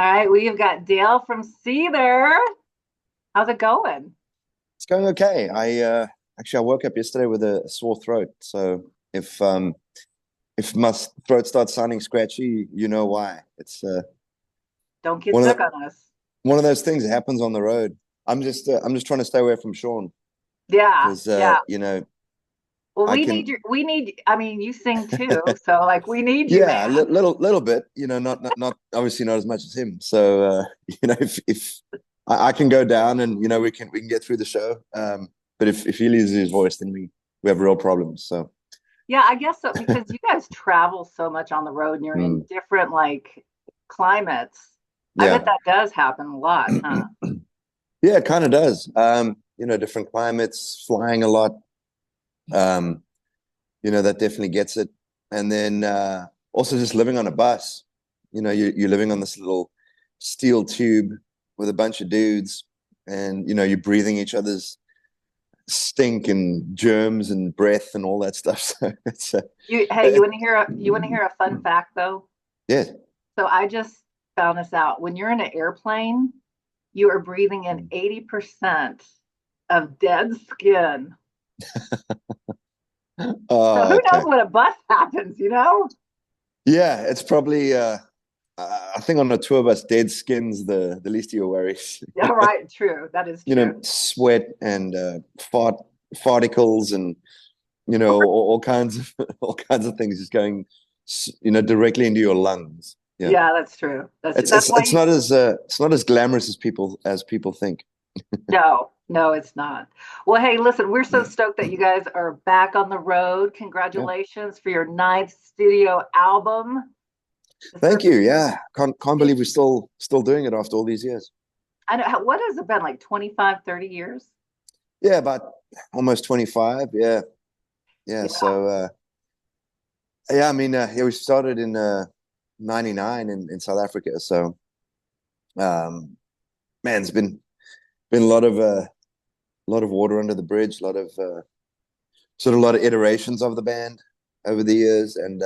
All right, we've got Dale from Seether. How's it going? It's going okay. I woke up yesterday with a sore throat. So if my throat starts sounding scratchy, you know why. It's Don't get one of stuck the, on us. one of those things that happens on the road. I'm just trying to stay away from Sean Yeah, because yeah. Well, I can I mean, you sing too, so like we need you, yeah, man. little bit, not obviously not as much as him. So if I can go down and we can get through the show. But if he loses his voice, then we have real problems. So Yeah, I guess so because you guys travel so much on the road and you're in mm, different like climates. I bet yeah. that does happen a lot, huh? Yeah, it kind of does. Different climates, flying a lot. Um, that definitely gets it. And then also just living on a bus. You're living on this little steel tube with a bunch of dudes, and you're breathing each other's stink and germs and breath and all that stuff. So it's You it, want to hear a fun fact though? yeah. So I just found this out. When you're in an airplane, you are breathing in 80% of dead skin. So Oh, who knows okay. what a bus happens, you know? Yeah, it's probably I think on a tour bus, dead skin's the least of your worries. Yeah, right. True. That is true. Sweat and farticles and all kinds of all kinds of things just going directly into your lungs. Yeah, Yeah, that's true. That's it's that's it's why it's you not as glamorous as people think. no, no, it's not. Well, hey, listen, we're so stoked that you guys are back on the road. Yeah, Congratulations for your ninth studio album. This thank is you. Yeah, can't it, believe we're still doing it after all these years. I know what has it been like 25, 30 years? Yeah, about almost 25. Yeah, yeah. Yeah. So yeah, I mean, yeah, we started in '99 in South Africa. So man, it's been a lot of water under the bridge, a lot of iterations of the band over the years, and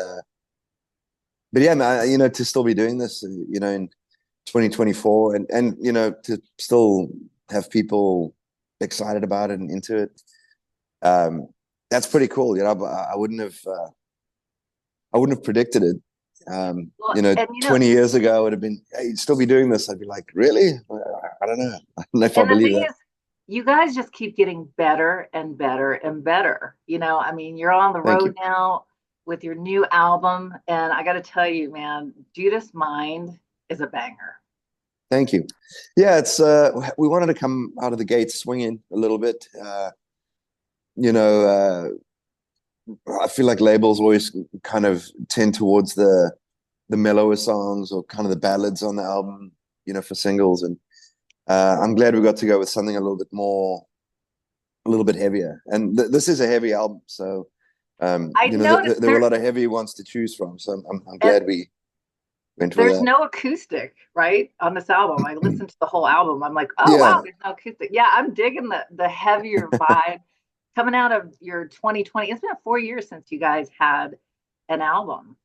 but yeah, man, to still be doing this, in 2024, and to still have people excited about it and into it, um, that's pretty cool. I wouldn't have predicted it. Well, and 20 years ago, I would have been, hey, you'd still be doing this. I'd be like, really? I don't know. I don't know if I and the believe thing that. is, you guys just keep getting better and better and better. I mean, you're on the Thank road you. now with your new album, and I got to tell you, man, Judas Mind is a banger. Thank you. Yeah, it's we wanted to come out of the gates swinging a little bit. You know, I feel like labels always kind of tend towards the mellower songs or kind of the ballads on the album, for singles. And I'm glad we got to go with something a little bit heavier. And this is a heavy album, so I noticed there were a lot of heavy ones to choose from. So I'm and glad we went for there's that. no acoustic, right, on this album. I listened to the whole album. I'm like, oh wow, Yeah. there's no acoustic. Yeah, I'm digging the heavier vibe coming out of your 2020. It's been 4 years since you guys had an album.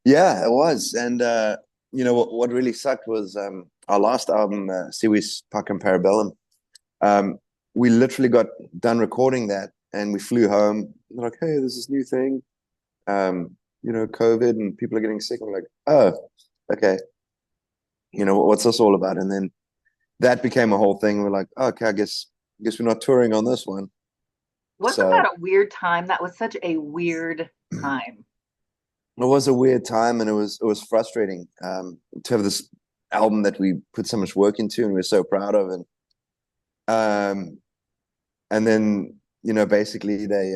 Yeah, it was. And what really sucked was our last album, Series Puck and Parabellum. Um, we literally got done recording that and we flew home. We're like, hey, there's this new thing, COVID and people are getting sick. I'm like, oh, okay. What's this all about? And then that became a whole thing. We're like, oh, okay, I guess we're not touring on this one. Wasn't So that a weird time? That was such a weird time. it was a weird time and it was frustrating to have this album that we put so much work into and we're so proud of. Um, and then basically they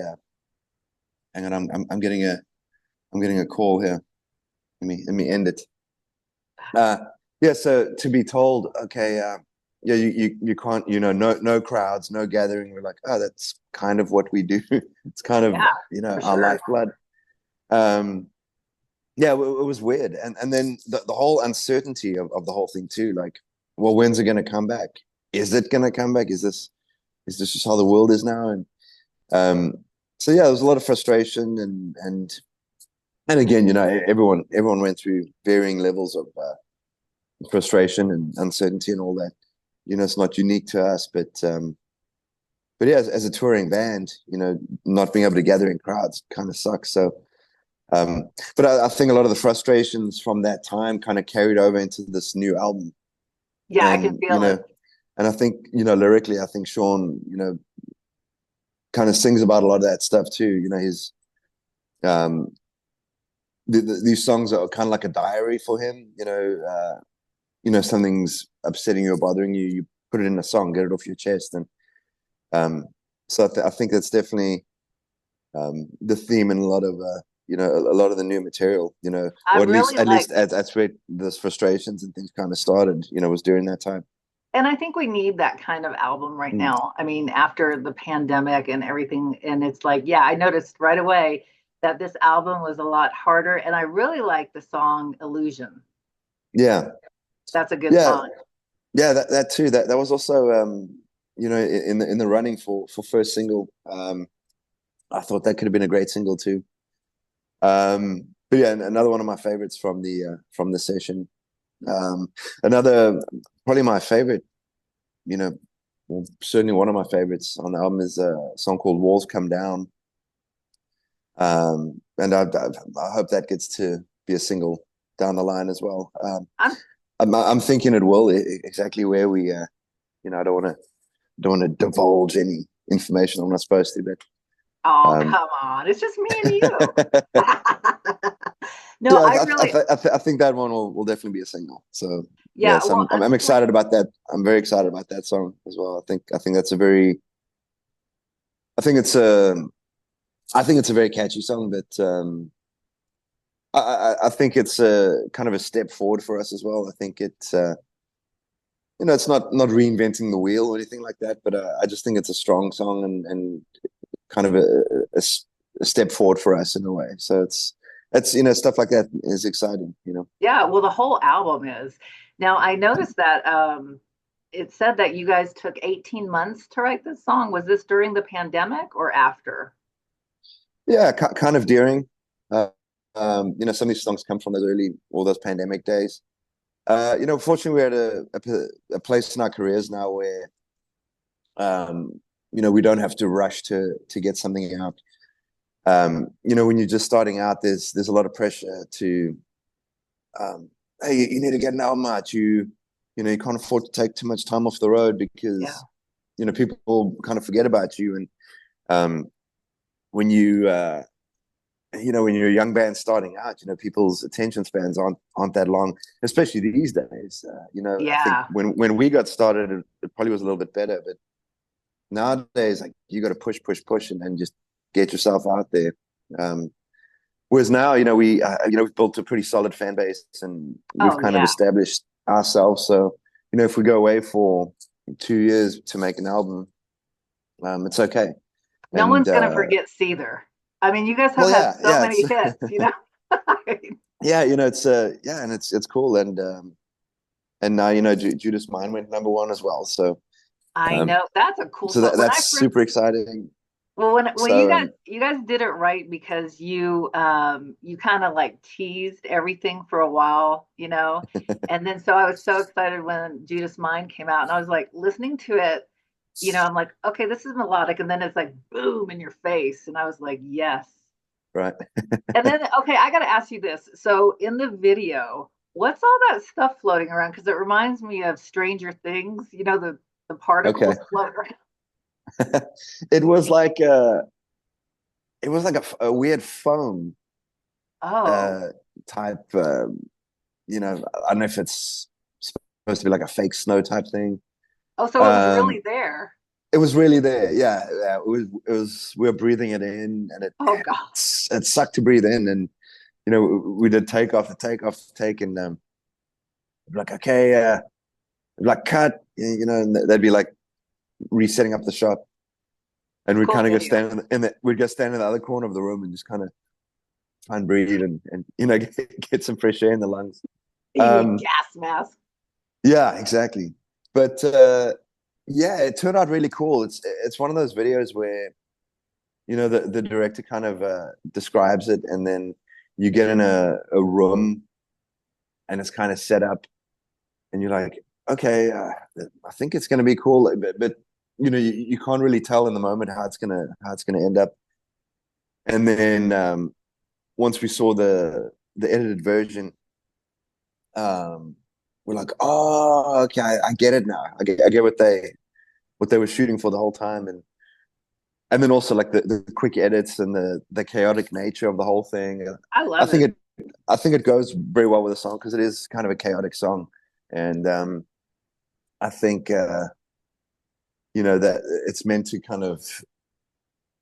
hang on, I'm getting a call here. Let me end it. Uh, yeah, so to be told, okay, yeah, you can't, no crowds, no gathering. We're like, oh, that's kind of what we do. It's kind of Yeah, for our sure. lifeblood. Um, yeah, it was weird, and then the whole uncertainty of the whole thing too. Like, well, when's it going to come back? Is it going to come back? Is this just how the world is now? And um, so yeah, there was a lot of frustration, and again, everyone went through varying levels of frustration and uncertainty and all that. It's not unique to us, but yeah, as a touring band, not being able to gather in crowds kind of sucks. So, but I think a lot of the frustrations from that time kind of carried over into this new album. Yeah, I can And, feel it. and I think, lyrically, I think Sean, kind of sings about a lot of that stuff too. His, um, these songs are kind of like a diary for him. Something's upsetting you or bothering you, you put it in a song, get it off your chest. And, so I think that's definitely, the theme in a lot of a lot of the new material, I or really at like, least that's where those frustrations and things kind of started, was during that time. and I think we need that kind of album right Mm. now. I mean, after the pandemic and everything, and it's like, yeah, I noticed right away that this album was a lot harder, and I really like the song Illusion. Yeah, That's a good yeah, song. yeah. That too. That was also, in the running for first single. I thought that could have been a great single too. But yeah, another one of my favorites from the session. Um, Another, probably my favorite, you know, well, certainly one of my favorites on the album is a song called "Walls Come Down." And I hope that gets to be a single down the line as well. I'm, I'm thinking it will, exactly where we, I don't want to divulge any information I'm not supposed to, but oh, um, come on. It's just me and you. No, yeah, I really, I think that one will definitely be a single. So yeah, yes, well, I'm excited about that. I'm very excited about that song as well. I think that's a very, I think it's a I think it's a very catchy song, but I think it's a kind of a step forward for us as well. I think it's not reinventing the wheel or anything like that, but I just think it's a strong song and kind of a step forward for us in a way. So it's stuff like that is exciting. yeah, well, the whole album is. Now, I noticed that it said that you guys took 18 months to write this song. Was this during the pandemic or after? Yeah, kind of during. Some of these songs come from all those pandemic days. Fortunately, we're at a place in our careers now where, we don't have to rush to get something out. When you're just starting out, there's a lot of pressure to, hey, you need to get an album out. You can't afford to take too much time off the road Yeah. because, people kind of forget about you. And when when you're a young band starting out, people's attention spans aren't that long, especially these days. I think Yeah. when we got started, it probably was a little bit better, but nowadays, like, you got to push, push, push, and then just get yourself out there. Um, Whereas now, we've built a pretty solid fan base and we've Oh, kind of yeah. established ourselves. So, if we go away for 2 years to make an album, it's okay. No And one's going to forget Seether. I mean, you guys have well, had yeah, so yeah, many hits. yeah, it's yeah, and it's cool. And now, Judas Mine went number one as well. So, I um, know that's a cool so song. When that's I first, super exciting. well, when So, you guys did it right because you kind of like teased everything for a while, and then so I was so excited when Judas Mine came out, and I was like listening to it, I'm like, okay, this is melodic, and then it's like boom in your face, and I was like, yes. right. And then, okay, I got to ask you this. So in the video, what's all that stuff floating around? Because it reminds me of Stranger Things, the Okay. particles floating around. It was like a weird foam Oh, uh type, I don't know if it's supposed to be like a fake snow type thing. oh, so it was Um really there. it was really there. Yeah, yeah. We were breathing it in, and Oh God. it sucked to breathe in. And we did take off the take off the take, and like, okay, like, cut, and they'd be like resetting up the shot, and we'd Cool kind of go video. stand we'd go stand in the other corner of the room and just kind of try and breathe and get some fresh air in the lungs. You need Um, gas mask. yeah, exactly. But yeah, it turned out really cool. It's one of those videos where the director kind of describes it, and then you get in a room, and it's kind of set up and you're like, okay, I think it's going to be cool, but you can't really tell in the moment how it's gonna end up. And then once we saw the edited version, um, we're like, oh, okay, I get it now. I get what they were shooting for the whole time, and then also like the quick edits and the chaotic nature of the whole thing. I I love think it. it goes very well with the song because it is kind of a chaotic song, and I think that it's meant to kind of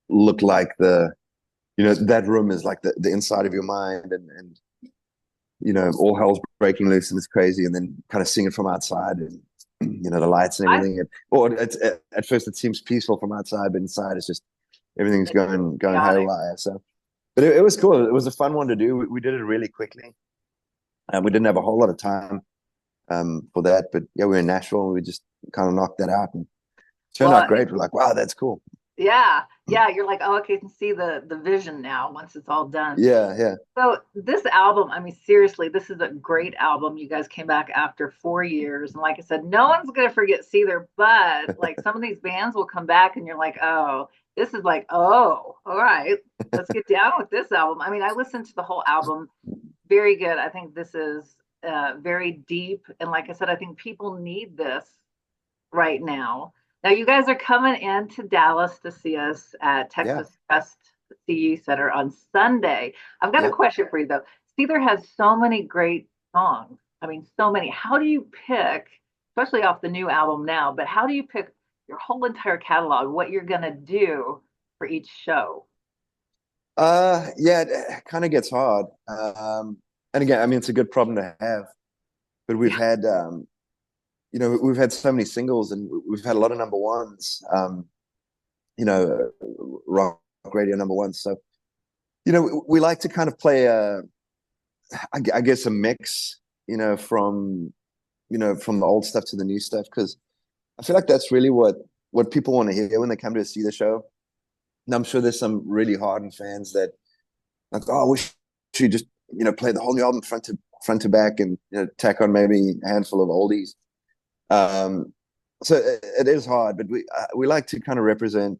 look like that room is like the inside of your mind, and all hell's breaking loose and it's crazy, and then kind of sing it from outside, and the lights and I everything. Or at first it seems peaceful from outside, but inside it's just everything's It's going chaotic. haywire. So, but it was cool. It was a fun one to do. We did it really quickly, and we didn't have a whole lot of time for that. But yeah, we were in Nashville and we just kind of knocked that out and turned out Well, great. We're like, wow, that's cool. yeah, yeah. You're like, oh, okay, I can see the vision now once it's all done. Yeah, yeah, So this album, I mean, seriously, this is a great album. You guys came back after 4 years, and like I said, no one's gonna forget Seether, but like some of these bands will come back, and you're like, oh, this is like, oh, all right, let's get down with this album. I mean, I listened to the whole album, very good. I think this is very deep, and like I said, I think people need this right now. Now, you guys are coming into Dallas to see us at yeah, Texas Fest CE Center on Sunday. I've got a yeah. question for you though. Seether has so many great songs. I mean, so many. How do you pick, especially off the new album now, but how do you pick your whole entire catalog, what you're going to do for each show? Yeah, it kind of gets hard. And again, I mean, it's a good problem to have, but Yeah. we've had so many singles and we've had a lot of number ones, you know, rock radio number ones. So, we like to kind of play I guess a mix, from the old stuff to the new stuff, because I feel like that's really what people want to hear when they come to see the show. And I'm sure there's some really hardened fans that like, oh, we should just play the whole new album front to back, and tack on maybe a handful of oldies. Um, so it is hard, but we like to kind of represent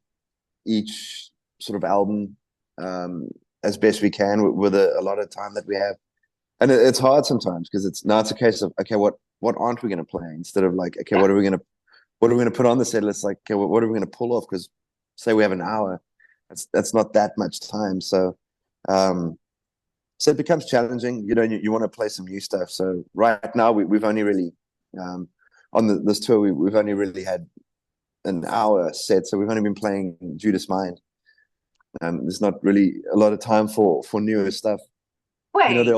each sort of album as best we can with a lot of time that we have, and it's hard sometimes because it's a case of, okay, what aren't we going to play, instead of like, okay, Yeah. what are we going to put on the set list? Like, okay, what are we going to pull off? Because say we have an hour, that's not that much time. Um, so it becomes challenging. You want to play some new stuff. So right now we've only really um, on this tour we've only really had an hour set. So we've only been playing Judas Mind. There's not really a lot of time for newer stuff. You know the Wait.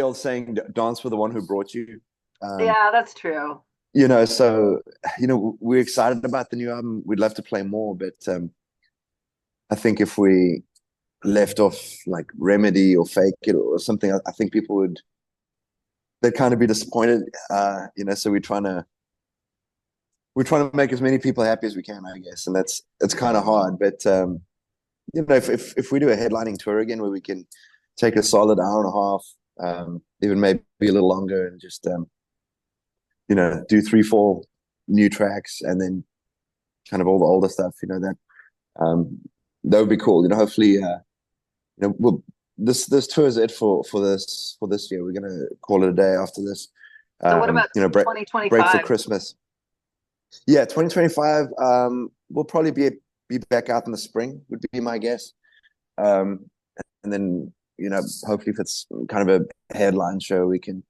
old saying. Dance for the one who brought you. Um, Yeah, that's true. so we're excited about the new album. We'd love to play more, but I think if we left off like Remedy or Fake It or something, I think people they'd kind of be disappointed. So we're trying to make as many people happy as we can, I guess, and it's kind of hard. But if we do a headlining tour again where we can take a solid hour and a half, even maybe a little longer, and just do 3-4 new tracks, and then kind of all the older stuff, um, that would be cool. Hopefully, well, this tour is it for this year. We're gonna call it a day after this. So what about Break for 2025? Christmas. Yeah, 2025. We'll probably be back out in the spring, would be my guess. Um, and then hopefully if it's kind of a headline show, we can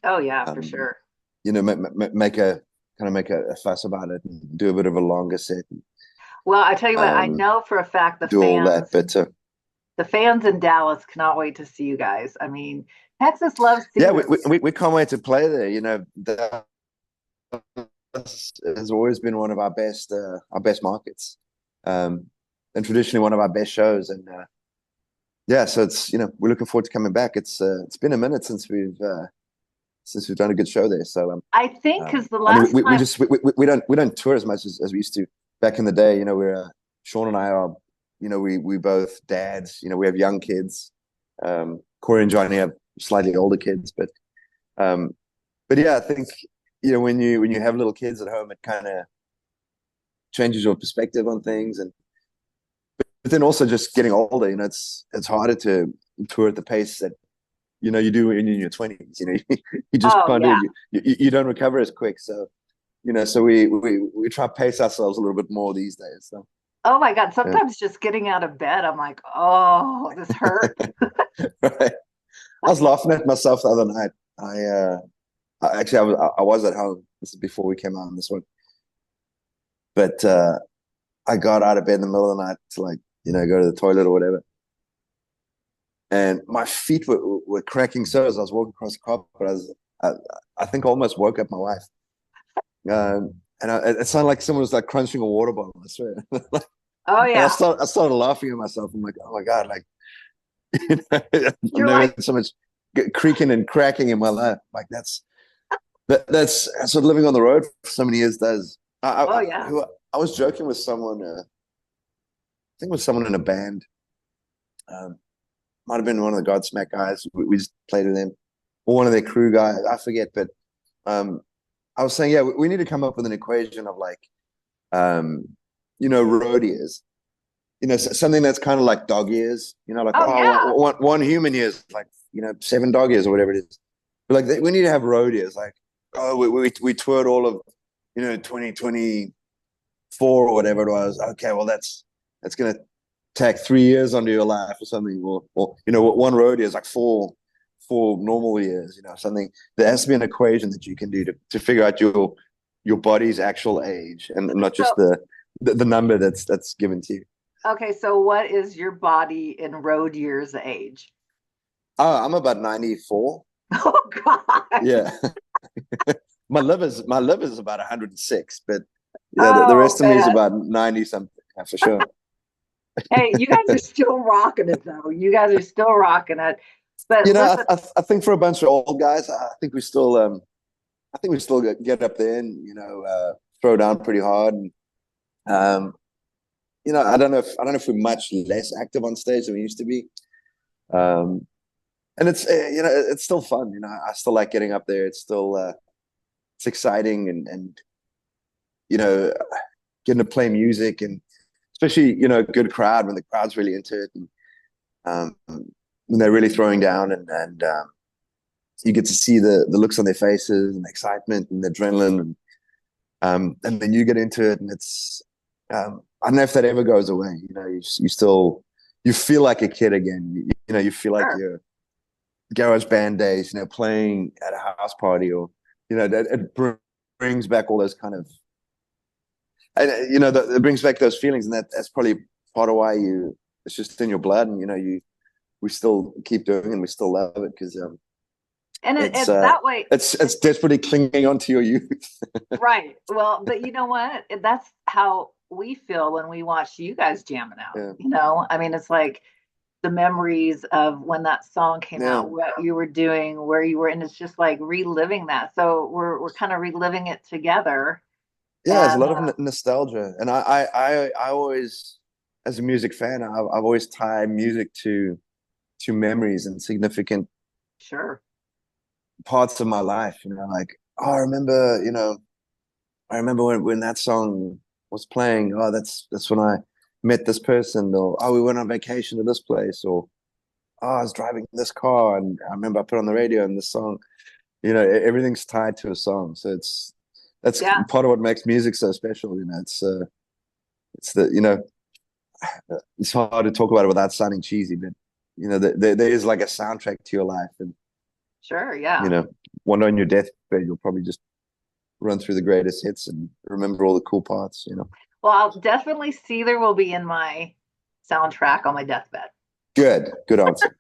Oh yeah, for um, sure. make a fuss about it and do a bit of a longer set. Well, I tell you what, I Um, know for a fact do all that, but the fans in Dallas cannot wait to see you guys. I mean, Texas loves yeah, we, Seethers. we can't wait to play there. That has always been one of our best markets, um, and traditionally one of our best shows. And yeah, so it's we're looking forward to coming back. It's been a minute since we've done a good show there. So I think because the I mean, last we time, just we don't tour as much as we used to back in the day. We're Sean and I are, we both dads. We have young kids. Corey and Johnny have slightly older kids, but but yeah, I think when you have little kids at home, it kind of changes your perspective on things, and but then also just getting older, it's harder to tour at the pace that you do when you're in your 20s. You just Oh can't do yeah. it. You don't recover as quick. So so we try to pace ourselves a little bit more these days. So Oh my God. yeah, Sometimes just getting out of bed, I'm like, oh, this hurts. right. I was laughing at myself the other night. Actually I was at home. This is before we came out on this one, but I got out of bed in the middle of the night to like go to the toilet or whatever, and my feet were cracking so as I was walking across the carpet. I, I think I almost woke up my wife. And it sounded like someone was like crunching a water bottle, I swear. Oh And yeah. I started laughing at myself. I'm like, oh my God, like I've You're never like, had so much creaking and cracking in my life. Like that's what living on the road for so many years does. oh yeah. I was joking with someone, I think it was someone in a band. Um, Might have been one of the Godsmack guys. We just played with them, or one of their crew guys. I forget, but um, I was saying, yeah, we need to come up with an equation of like, um, road years. Something that's kind of like dog years. Like Oh yeah. one human year is like 7 dog years or whatever it is. But like we need to have road years. Like we toured all of 2024 or whatever it was. Okay, well that's gonna tack 3 years onto your life or something, or one road year is like four normal years. Something. There has to be an equation that you can do to figure out your body's actual age, and not just So, the number that's given to you. okay. So what is your body in road years age? Oh, I'm about 94. Oh God. Yeah. My liver's about 106, but yeah, the Oh rest of me is man. about 90 something, for sure. Hey, you guys are still rocking it though. You guys are still rocking it. But listen, I think for a bunch of old guys, I think we still get up there and throw down pretty hard. And I don't know if we're much less active on stage than we used to be. Um, and it's still fun. I still like getting up there. It's exciting, and you know getting to play music, and especially a good crowd when the crowd's really into it, and when they're really throwing down, and you get to see the looks on their faces and the excitement and the adrenaline, and then you get into it, and it's I don't know if that ever goes away. You feel like a kid again. You feel like sure. your garage band days, playing at a house party, or that it brings back all those kind of, and it brings back those feelings, and that's probably part of why it's just in your blood, and we still keep doing it, and we still love it because And it's it's that way. it's desperately clinging on to your youth. Right. Well, but you know what? That's how we feel when we watch you guys jamming out. Yeah, I mean, it's like the memories of when that song came yeah, out, what you were doing, where you were, and it's just like reliving that. So we're kind of reliving it together. yeah. There's a And lot of nostalgia, and I always, as a music fan, I've always tied music to memories and significant sure. parts of my life. Like, oh, I remember when that song was playing. Oh, that's when I met this person, or oh, we went on vacation to this place, or oh, I was driving this car, and I remember I put on the radio and this song. Everything's tied to a song, so that's Yeah. part of what makes music so special. It's the it's hard to talk about it without sounding cheesy, but there is like a soundtrack to your life, and Sure. you Yeah. know, one day on your deathbed, you'll probably just run through the greatest hits and remember all the cool parts. Well, I'll definitely see there will be in my soundtrack on my deathbed. Good answer.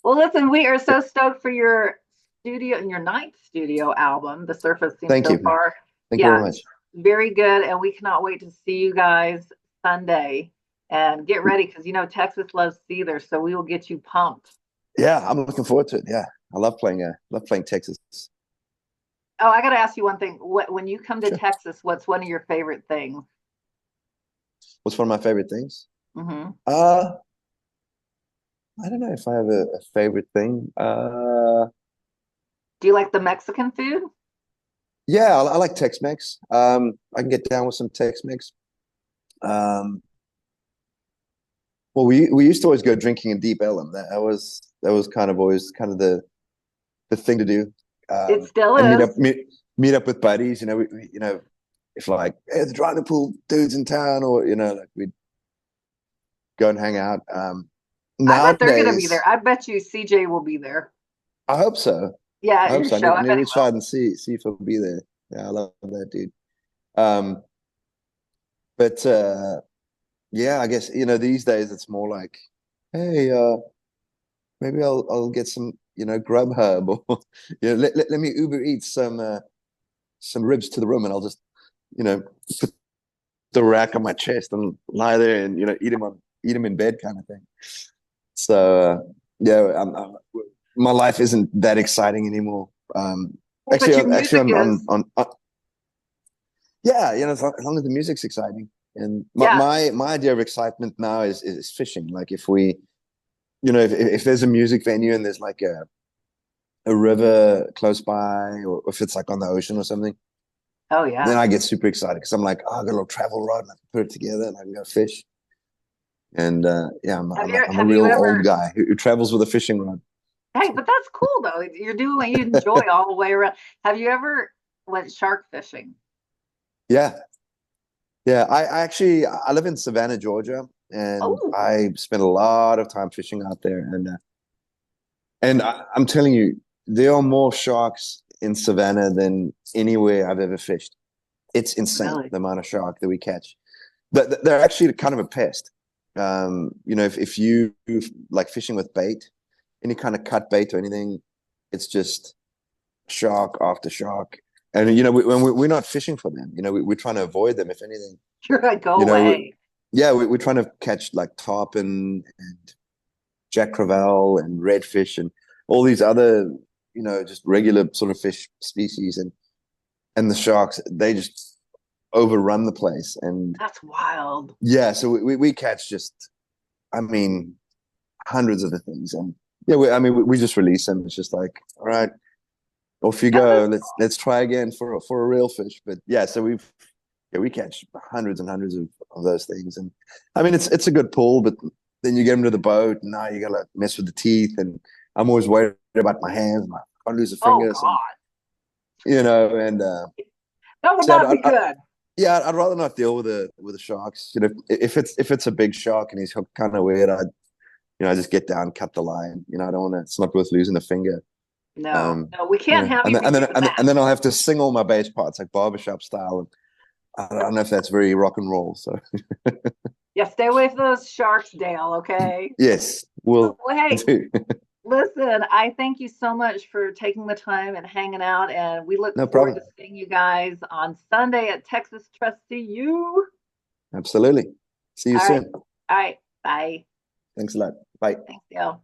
Well, listen, we are so stoked for your studio and your ninth studio album. The surface seems Thank so you. far. Thank you very Yeah, much. very good. And we cannot wait to see you guys Sunday. And get ready because Texas loves Seether, so we will get you pumped. Yeah, I'm looking forward to it. Yeah, I love playing Texas. Oh, I got to ask you one thing. When you come to Sure. Texas, what's one of your favorite things? What's one of my favorite things? Hmm. Uh, I don't know if I have a favorite thing. Do you like the Mexican food? Yeah, I like Tex-Mex. I can get down with some Tex-Mex. Um, well, we used to always go drinking in Deep Ellum. That was kind of always kind of the thing to do. It still And is. meet up with buddies. If like, hey, the driving pool dudes in town, or like we'd go and hang out. I bet they're gonna be there. Nowadays, I bet you CJ will be there. I hope so. Yeah, I at hope your so. show. I I need to bet he reach out will. and see if he'll be there. Yeah, I love that dude. Um, but yeah, I guess these days it's more like, hey, maybe I'll get some Grubhub, or let me Uber eat some ribs to the room, and I'll just put the rack on my chest and lie there and eat them in bed, kind of thing. So yeah, my life isn't that exciting anymore. But your music is. On yeah, as long as the music's exciting. And my, Yeah. my my idea of excitement now is fishing. Like if there's a music venue and there's like a river close by, or if it's like on the ocean or something, Oh then yeah. I get super excited because I'm like, oh, I got a little travel rod and I can put it together and I can go fish. And yeah, I'm a Have you real old ever? guy who travels with a fishing rod. Hey, but that's cool though. You're doing what you enjoy all the way around. Have you ever went shark fishing? Yeah, yeah. I actually I live in Savannah, Georgia, and Oh, I spend a lot of time fishing out there. And I'm telling you, there are more sharks in Savannah than anywhere I've ever fished. It's insane really? the amount of shark that we catch. But they're actually kind of a pest. If you like fishing with bait, any kind of cut bait or anything, it's just shark after shark. And we're not fishing for them. We're trying to avoid them. If anything, You're like, go you know, we, away. yeah, we're trying to catch like tarpon and jack crevalle and redfish and all these other, just regular sort of fish species. And the sharks, they just overrun the place. And That's wild. yeah, so we catch just, I mean, hundreds of the things. And yeah, we just release them. It's just like, all right, off you That go. is Let's try again for a real fish. But yeah, so we catch hundreds and hundreds of those things. And I mean, it's a good pull, but then you get them to the boat, and now you gotta mess with the teeth. And I'm always worried about my hands. I can't lose a oh finger. So God. and That would so not be good. yeah, I'd rather not deal with the sharks. If it's a big shark and he's kind of weird, I just get down, cut the line. I don't want to. It's not worth losing a finger. No, no, we can't have And you then be and then doing and then, that. and then I'll have to sing all my bass parts like barbershop style. And I don't know if that's very rock and roll. So Yeah, stay away from those sharks, Dale, okay? yes, Well, we'll hey, do. listen, I thank you so much for taking the time and hanging out, and we look No forward problem. to seeing you guys on Sunday at Texas Trust CU. Absolutely. See you All right, soon. all right, bye. Thanks a lot. Bye. Thanks, Dale.